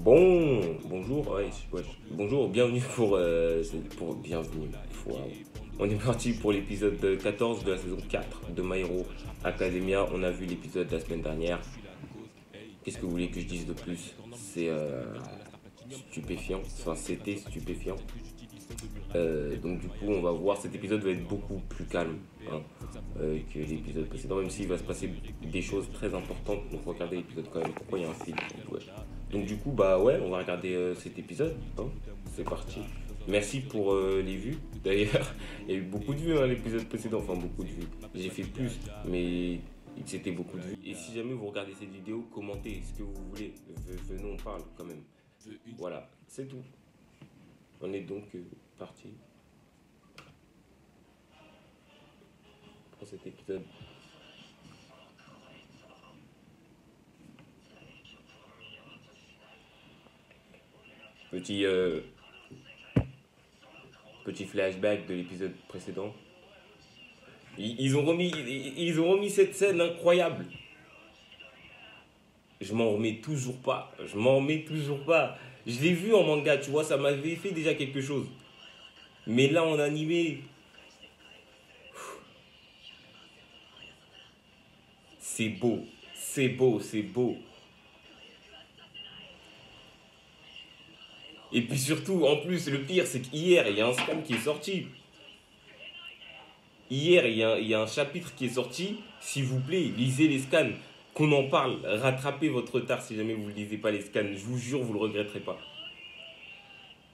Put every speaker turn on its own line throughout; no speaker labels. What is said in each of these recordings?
Bonjour, bonjour, bienvenue bienvenue. Wow. On est parti pour l'épisode 14 de la saison 4 de My Hero Academia. On a vu l'épisode de la semaine dernière. Qu'est-ce que vous voulez que je dise de plus? C'est stupéfiant, enfin c'était stupéfiant. Donc du coup on va voir, cet épisode va être beaucoup plus calme hein, que l'épisode précédent, même s'il va se passer des choses très importantes. Donc regardez l'épisode quand même, pourquoi il y a un film ouais. Donc du coup bah ouais, on va regarder cet épisode hein. C'est parti. Merci pour les vues. D'ailleurs il y a eu beaucoup de vues hein, l'épisode précédent, enfin beaucoup de vues. J'ai fait plus mais c'était beaucoup de vues. Et si jamais vous regardez cette vidéo, commentez ce que vous voulez, venons on parle quand même. Voilà, c'est tout. On est donc parti pour cet épisode. Petit flashback de l'épisode précédent. Ils ont remis cette scène incroyable. Je m'en remets toujours pas. Je m'en remets toujours pas. Je l'ai vu en manga, tu vois, ça m'avait fait déjà quelque chose. Mais là en animé, c'est beau. C'est beau, c'est beau. Et puis surtout, en plus, le pire, c'est qu'hier, il y a un scan qui est sorti. Hier, il y a un chapitre qui est sorti. S'il vous plaît, lisez les scans. Qu'on en parle. Rattrapez votre retard si jamais vous ne lisez pas les scans. Je vous jure, vous ne le regretterez pas.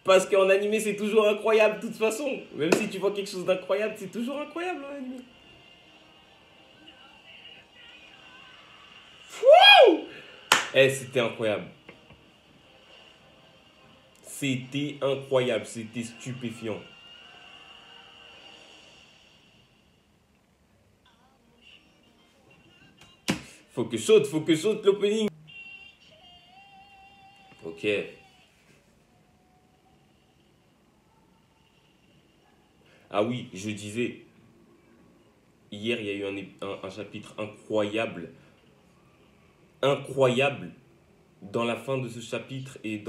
Parce qu'en animé, c'est toujours incroyable, de toute façon. Même si tu vois quelque chose d'incroyable, c'est toujours incroyable en animé. Wouh! C'était incroyable. C'était incroyable, c'était stupéfiant. Faut que saute l'opening. Ok. Ah oui, je disais, hier il y a eu un chapitre incroyable. Incroyable. Dans la fin de ce chapitre et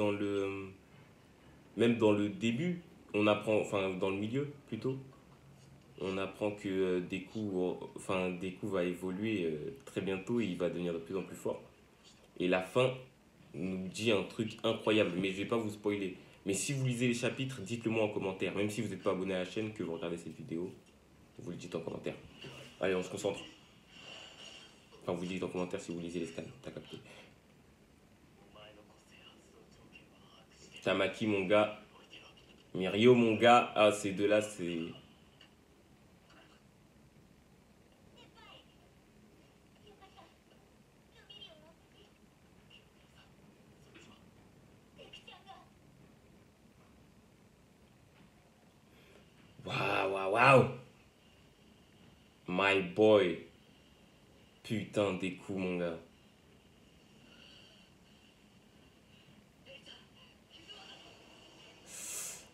même dans le début, on apprend, enfin dans le milieu plutôt, on apprend que Deku va évoluer très bientôt et il va devenir de plus en plus fort. Et la fin nous dit un truc incroyable, mais je vais pas vous spoiler. Mais si vous lisez les chapitres, dites-le moi en commentaire. Même si vous n'êtes pas abonné à la chaîne, que vous regardez cette vidéo, vous le dites en commentaire. Allez, on se concentre. Enfin, vous le dites en commentaire si vous lisez les scans, t'as capté. Tamaki, mon gars. Mirio, mon gars. Ah, ces deux-là, c'est... Waouh, waouh, waouh. My boy. Putain, des coups, mon gars.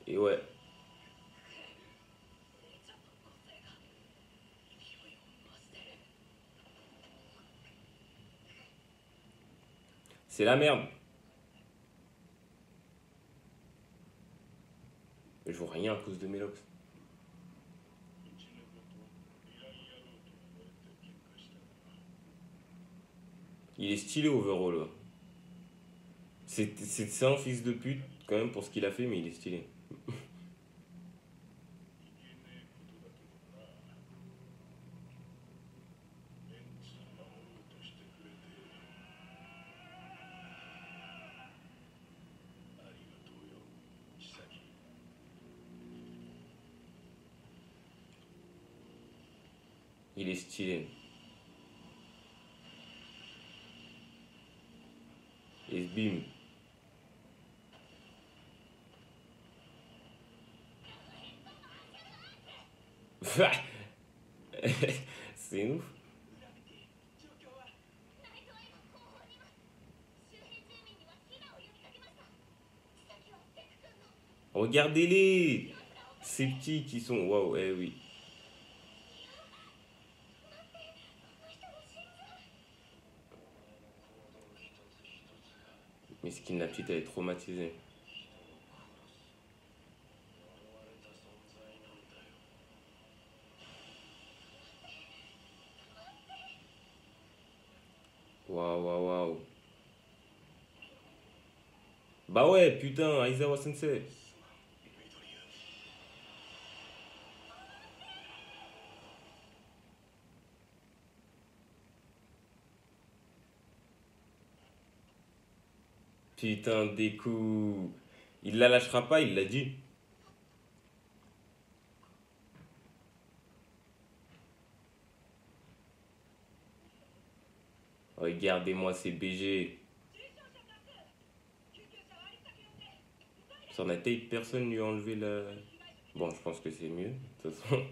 Et ouais. C'est la merde. Je vois rien à cause de Melox. Il est stylé overall. C'est un fils de pute quand même pour ce qu'il a fait, mais il est stylé. Il est stylé. Et bim. C'est ouf. Regardez-les. Ces petits qui sont... Waouh, eh oui. Mais Mesquine, la petite, elle est traumatisée. Waouh, waouh, waouh. Bah ouais, putain, Aizawa Sensei. Putain, Deku. Il la lâchera pas, il l'a dit. Regardez-moi ces BG. Sur la tape, personne lui a enlevé la. Bon, je pense que c'est mieux, de toute façon.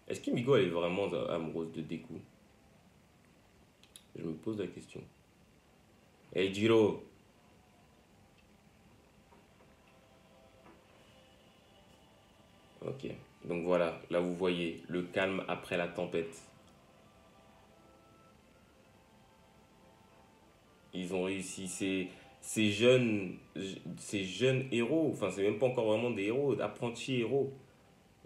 Est-ce qu'Imigo elle est vraiment amoureuse de Deku? Je me pose la question. Hey Jiro. Ok. Donc voilà, là vous voyez le calme après la tempête. Ils ont réussi. Ces jeunes héros, enfin c'est même pas encore vraiment des héros, apprentis héros,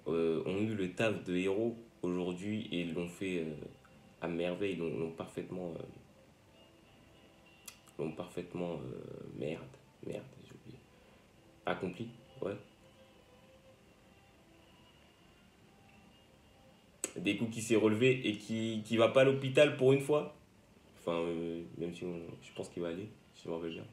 ont eu le taf de héros aujourd'hui et l'ont fait à merveille, merde, merde, j'ai oublié. Accompli, ouais. Des coups qui s'est relevé et qui va pas à l'hôpital pour une fois. Enfin, même si je pense qu'il va aller, si je m'en rappelle bien.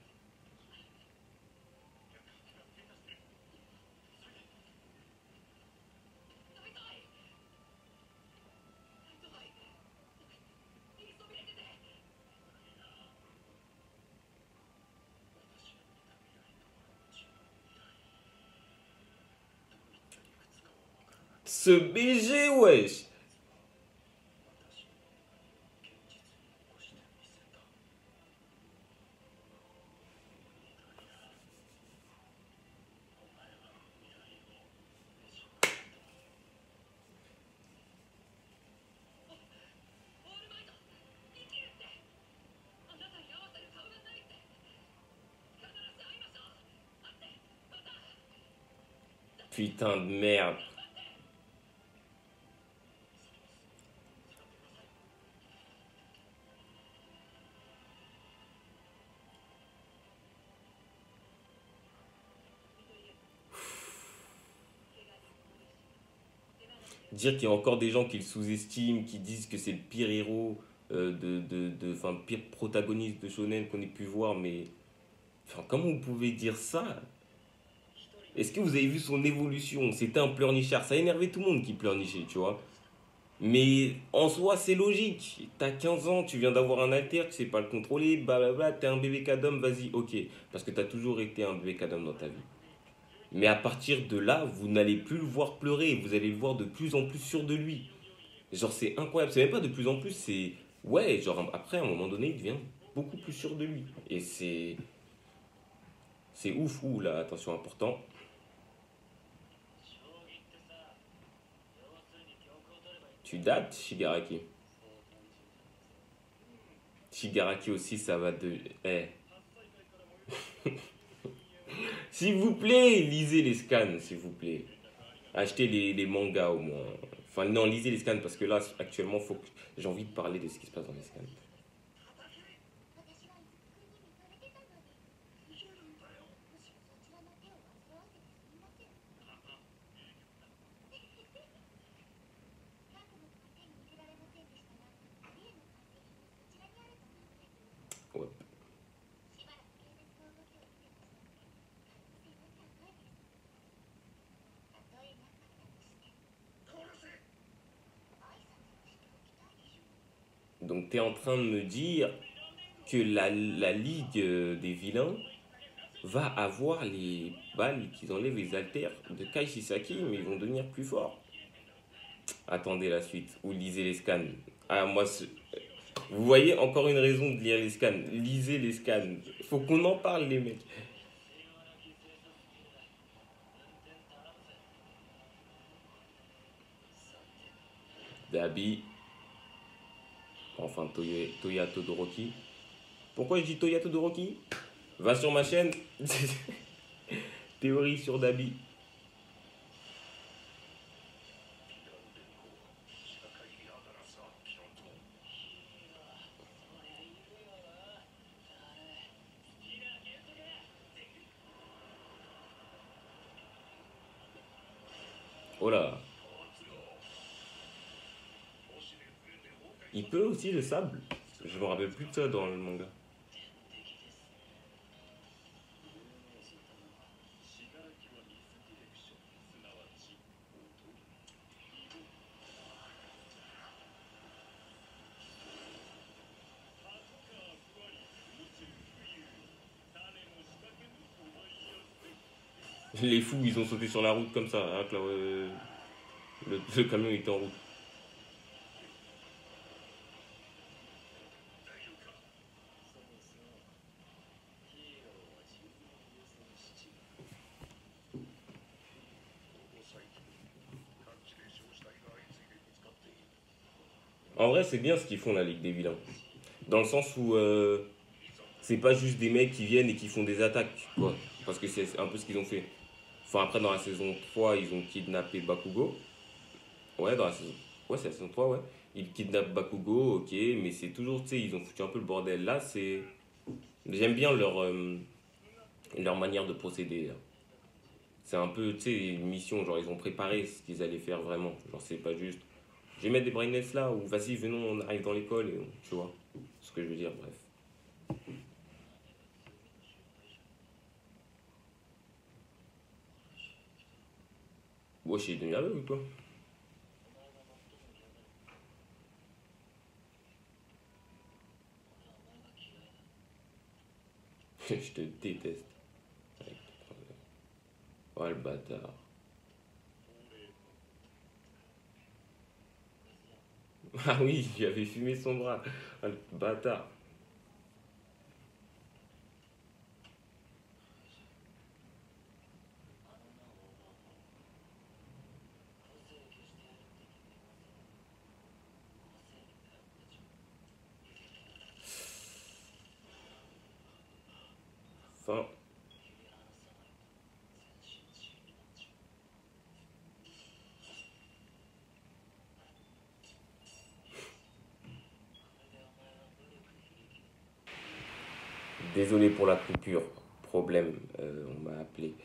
Ce BG, wesh! Putain de merde. Dire qu'il y a encore des gens qui le sous-estiment, qui disent que c'est le pire héros, enfin, le pire protagoniste de Shonen qu'on ait pu voir, mais. Enfin, comment vous pouvez dire ça? Est-ce que vous avez vu son évolution? C'était un pleurnichard. Ça a énervé tout le monde qui pleurnichait, tu vois. Mais en soi, c'est logique. T'as 15 ans, tu viens d'avoir un alter, tu sais pas le contrôler, blablabla, t'es un bébé cadom, vas-y, ok. Parce que t'as toujours été un bébé cadom dans ta vie. Mais à partir de là, vous n'allez plus le voir pleurer, vous allez le voir de plus en plus sûr de lui. Genre, c'est incroyable. C'est même pas de plus en plus, c'est. Ouais, genre, après, à un moment donné, il devient beaucoup plus sûr de lui. Et c'est. C'est ouf, ouh là, attention, important. Tu dates, Shigaraki. Shigaraki aussi, ça va de. Eh. S'il vous plaît, lisez les scans, s'il vous plaît. Achetez les mangas au moins. Enfin, non, lisez les scans parce que là, actuellement, j'ai envie de parler de ce qui se passe dans les scans. Ouais. Donc, tu es en train de me dire que la ligue des vilains va avoir les balles qu'ils enlèvent les haltères de Kai Shisaki, mais ils vont devenir plus forts. Attendez la suite, ou lisez les scans. Ah, moi, vous voyez encore une raison de lire les scans. Lisez les scans. Faut qu'on en parle, les mecs. Dabi. Enfin, Toya Todoroki. Pourquoi je dis Toya Todoroki? Va sur ma chaîne. Théorie sur Dabi. Oh là. Il peut aussi le sable. Je me rappelle plus de ça dans le manga. Les fous, ils ont sauté sur la route comme ça, hein, que le camion était en route. En vrai, c'est bien ce qu'ils font la Ligue des Vilains. Dans le sens où c'est pas juste des mecs qui viennent et qui font des attaques, quoi. Parce que c'est un peu ce qu'ils ont fait. Enfin, après, dans la saison 3, ils ont kidnappé Bakugo. Ouais, dans la saison... Ouais, c'est la saison 3, ouais. Ils kidnappent Bakugo, ok, mais c'est toujours, tu sais, ils ont foutu un peu le bordel. Là, c'est... J'aime bien leur manière de procéder, là. C'est un peu, tu sais, une mission, genre, ils ont préparé ce qu'ils allaient faire vraiment. Genre, c'est pas juste... Je vais mettre des brainlets là, ou vas-y, venons, on arrive dans l'école, et tu vois. Ce que je veux dire, bref. Ouais, je suis devenu aveugle ou quoi? Je te déteste. Oh, le bâtard. Ah oui, il avait fumé son bras. Ah, le bâtard. Enfin, désolé pour la coupure. Problème, on m'a appelé.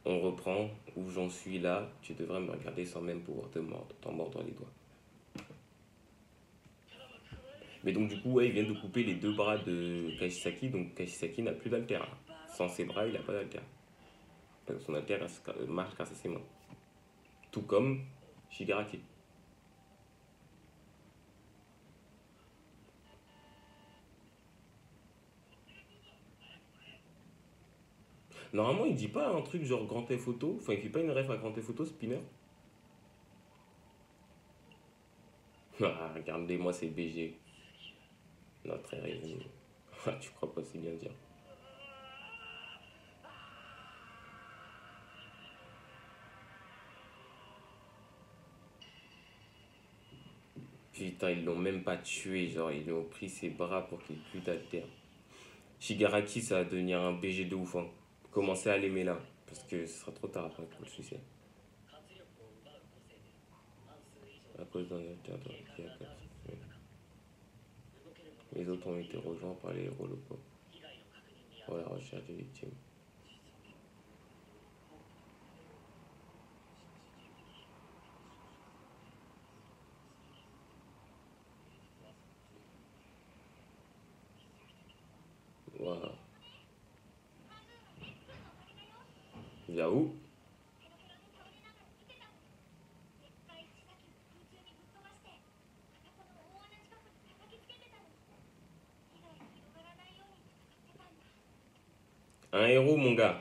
On reprend. Où j'en suis là, tu devrais me regarder sans même pouvoir t'en mordre les doigts. Mais donc, du coup, ouais, ils viennent de couper les deux bras de Kashisaki. Donc, Kashisaki n'a plus d'alter. Sans ses bras, il n'a pas d'alter. Parce que son alter marche grâce à ses mains. Tout comme Shigaraki. Normalement, il dit pas un truc genre Grand Theft Auto. Enfin, il fait pas une ref à Grand Theft Auto, Spinner. Ah, regardez-moi, c'est BG. Notre est revenu. Ah, tu crois pas si bien dire. Putain, ils l'ont même pas tué. Genre, ils lui ont pris ses bras pour qu'il ait plus d'alter. Shigaraki, ça va devenir un BG de ouf, hein. Commencez à l'aimer là. Parce que ce sera trop tard après pour le suicide. À cause d'un alter qui a cassé. Les autres ont été rejoints par les héros locaux pour la recherche des victimes. Voilà. Yahoo! Un héros, mon gars.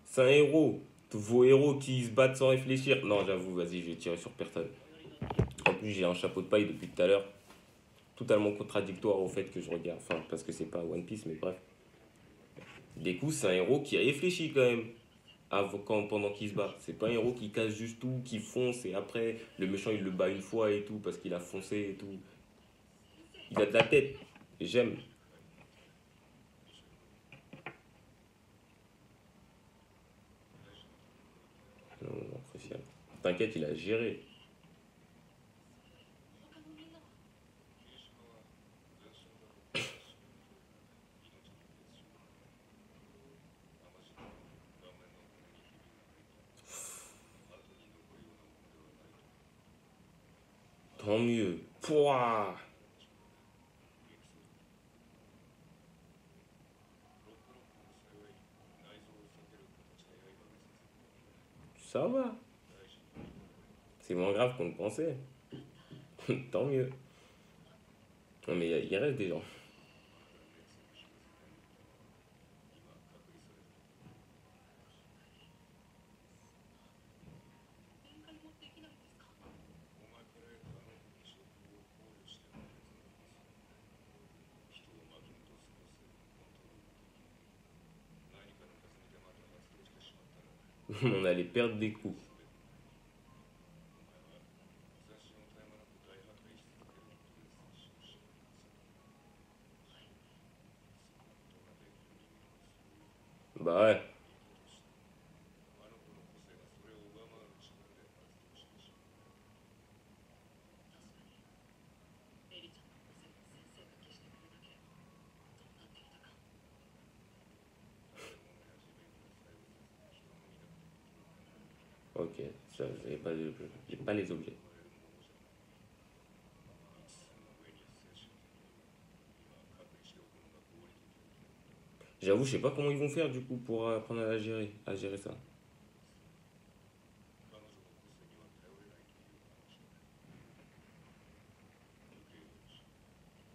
C'est un héros. Tous vos héros qui se battent sans réfléchir. Non, j'avoue, vas-y, je vais tirer sur personne. En plus, j'ai un chapeau de paille depuis tout à l'heure. Totalement contradictoire au fait que je regarde. Enfin, parce que c'est pas One Piece, mais bref. Du coup, c'est un héros qui réfléchit quand même. pendant qu'il se bat. C'est pas un héros qui casse juste tout, qui fonce et après le méchant il le bat une fois et tout parce qu'il a foncé et tout. Il a de la tête. J'aime. Non, non, appréciable. T'inquiète, il a géré. Tant mieux. Pouah. Ça va. C'est moins grave qu'on le pensait. Tant mieux. Non mais il reste des gens. On allait perdre des coups. Bah ouais. Ok, ça, j'ai pas les objets. J'avoue, je sais pas comment ils vont faire du coup pour apprendre à gérer ça.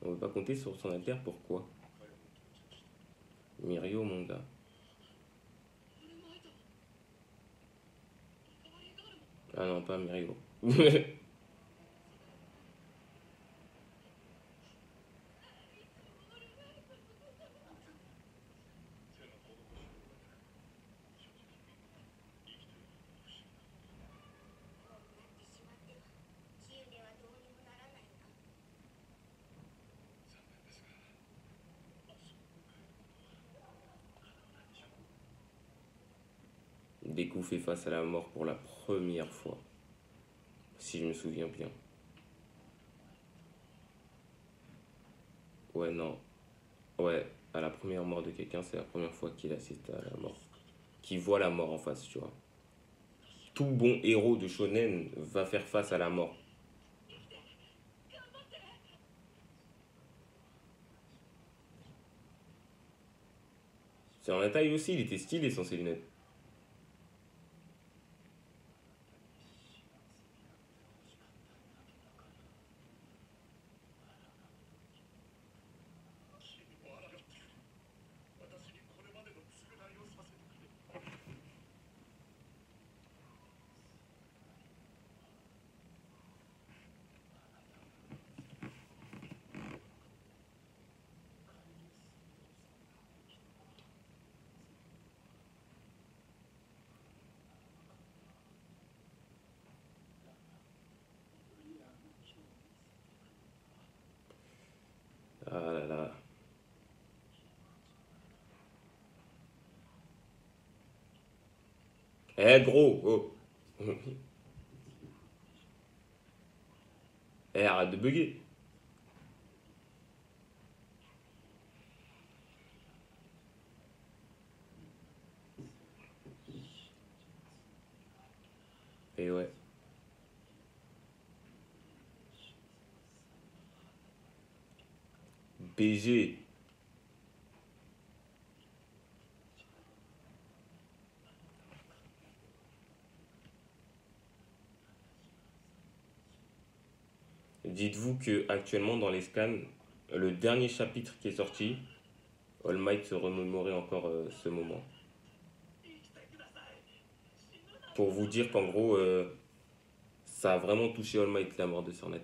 On veut pas compter sur son alter, pourquoi? Mirio, mon gars. Ah non, pas Mirio. Deku fait face à la mort pour la première fois, si je me souviens bien. Ouais, non. Ouais, à la première mort de quelqu'un, c'est la première fois qu'il assiste à la mort. Qu'il voit la mort en face, tu vois. Tout bon héros de shonen va faire face à la mort. C'est en la taille aussi, il était stylé sans ses lunettes. Ah là là. Eh gros, oh. Eh, arrête de bugger. Et ouais. BG. Dites-vous que actuellement dans les scans, le dernier chapitre qui est sorti, All Might se remémorait encore ce moment. Pour vous dire qu'en gros, ça a vraiment touché All Might la mort de Sir Night.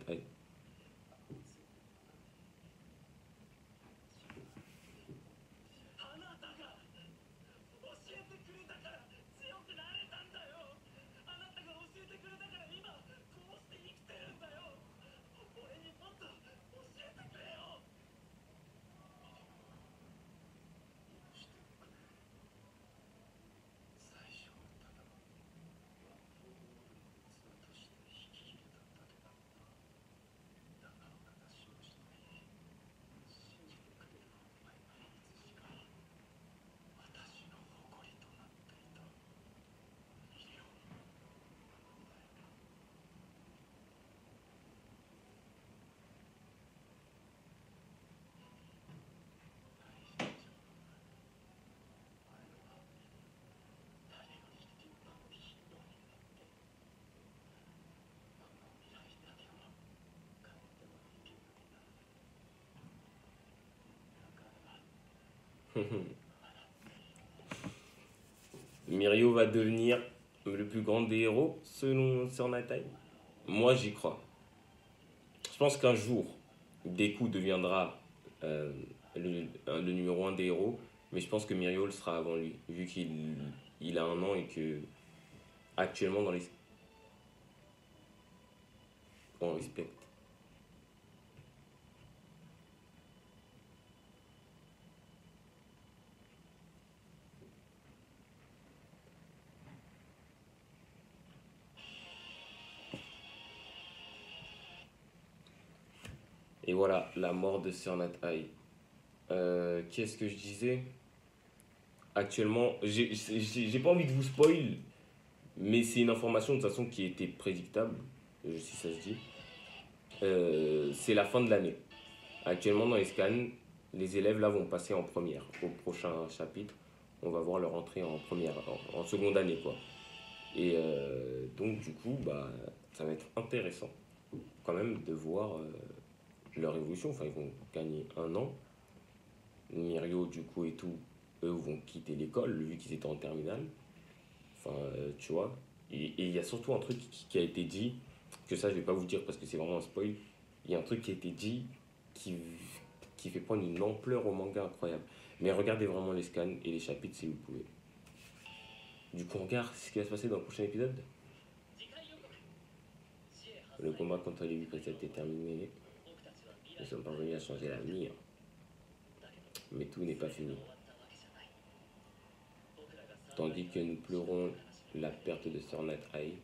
Mirio va devenir le plus grand des héros selon Sornatai. Moi, j'y crois. Je pense qu'un jour, Deku deviendra euh, le numéro un des héros, mais je pense que Mirio le sera avant lui, vu qu'il a un an et que actuellement dans les... On respecte. Et voilà, la mort de Sir Natai. Qu'est-ce que je disais? Actuellement, j'ai pas envie de vous spoil, mais c'est une information de toute façon qui était prédictable, si ça se dit. C'est la fin de l'année. Actuellement, dans les scans, les élèves là vont passer en première. Au prochain chapitre, on va voir leur entrée en première, en seconde année quoi. Et donc du coup, bah, ça va être intéressant quand même de voir leur évolution. Enfin, ils vont gagner un an. Mirio du coup et tout, eux vont quitter l'école vu qu'ils étaient en terminale. Enfin, tu vois. Et il y a surtout un truc qui a été dit, que ça je vais pas vous dire parce que c'est vraiment un spoil. Il y a un truc qui a été dit qui, qui fait prendre une ampleur au manga incroyable. Mais regardez vraiment les scans et les chapitres si vous pouvez. Du coup, on regarde ce qui va se passer dans le prochain épisode. Le combat contre les 8 préceptes est terminé. Nous sommes parvenus à changer l'avenir. Mais tout n'est pas fini. Tandis que nous pleurons la perte de Sir Natai,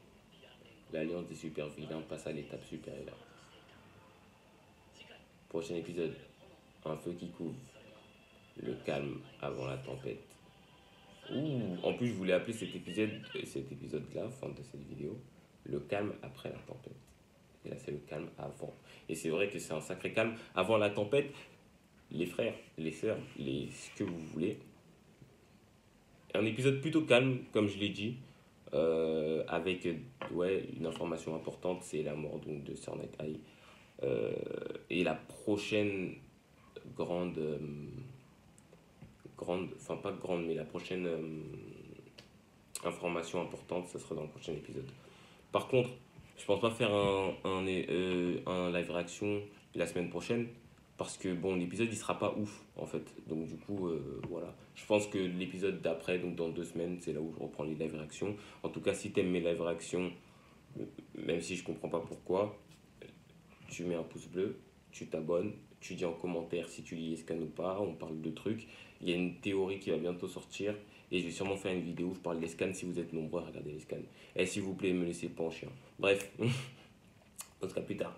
l'alliance des super vilains passe à l'étape supérieure. Prochain épisode, un feu qui couvre, le calme avant la tempête. Ouh, en plus je voulais appeler cet épisode-là, fin de cette vidéo, le calme après la tempête. Et là c'est le calme avant. Et c'est vrai que c'est un sacré calme avant la tempête. Les frères, les sœurs, ce que vous voulez. Un épisode plutôt calme, comme je l'ai dit, avec ouais, une information importante, c'est la mort donc, de Sir Night et la prochaine enfin pas grande, mais la prochaine information importante, ça sera dans le prochain épisode. Par contre, je pense pas faire un live réaction la semaine prochaine parce que bon, l'épisode il sera pas ouf en fait. Donc du coup, voilà. Je pense que l'épisode d'après, donc dans 2 semaines, c'est là où je reprends les live réactions. En tout cas, si t'aimes mes live réactions, même si je comprends pas pourquoi, tu mets un pouce bleu, tu t'abonnes, tu dis en commentaire si tu lis les scans ou pas, on parle de trucs. Il y a une théorie qui va bientôt sortir et je vais sûrement faire une vidéo où je parle des scans si vous êtes nombreux à regarder les scans. Et s'il vous plaît, ne me laissez pas en chien. Bref, on se capte plus tard.